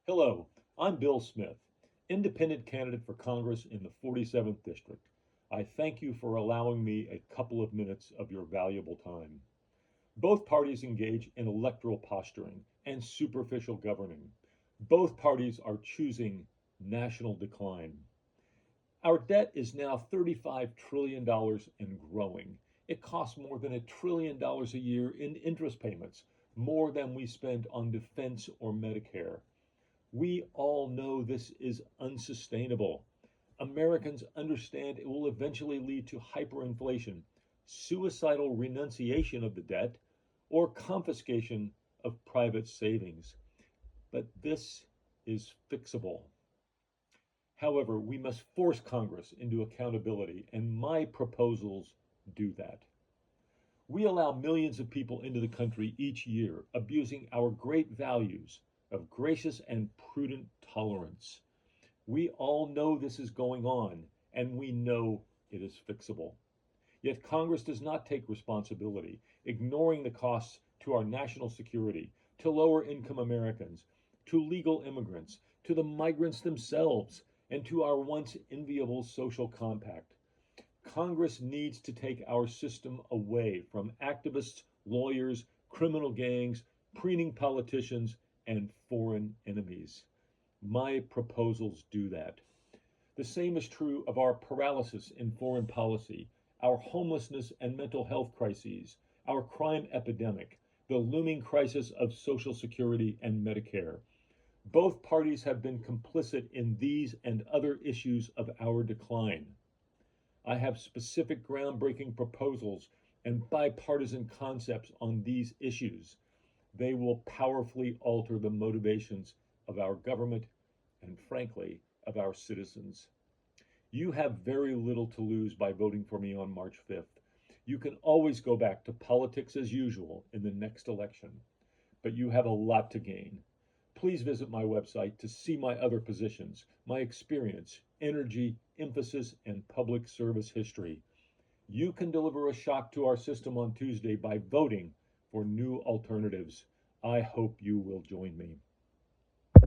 Hello, I'm Bill Smith, independent candidate for Congress in the 47th District. I thank you for allowing me a couple of minutes of your valuable time. Both parties engage in electoral posturing and superficial governing. Both parties are choosing national decline. Our debt is now $35 trillion and growing. It costs more than $1 trillion a year in interest payments, more than we spend on defense or Medicare. We all know this is unsustainable. Americans understand it will eventually lead to hyperinflation, suicidal renunciation of the debt, or confiscation of private savings. But this is fixable. However, we must force Congress into accountability, and my proposals do that. We allow millions of people into the country each year, abusing our great values of gracious and prudent tolerance. We all know this is going on, and we know it is fixable. Yet Congress does not take responsibility, ignoring the costs to our national security, to lower income Americans, to legal immigrants, to the migrants themselves, and to our once enviable social compact. Congress needs to take our system away from activists, lawyers, criminal gangs, preening politicians, and foreign enemies. My proposals do that. The same is true of our paralysis in foreign policy, our homelessness and mental health crises, our crime epidemic, the looming crisis of Social Security and Medicare. Both parties have been complicit in these and other issues of our decline. I have specific groundbreaking proposals and bipartisan concepts on these issues. They will powerfully alter the motivations of our government and, frankly, of our citizens. You have very little to lose by voting for me on March 5th. You can always go back to politics as usual in the next election, but you have a lot to gain. Please visit my website to see my other positions, my experience, energy, emphasis, and public service history. You can deliver a shock to our system on Tuesday by voting for new alternatives. I hope you will join me.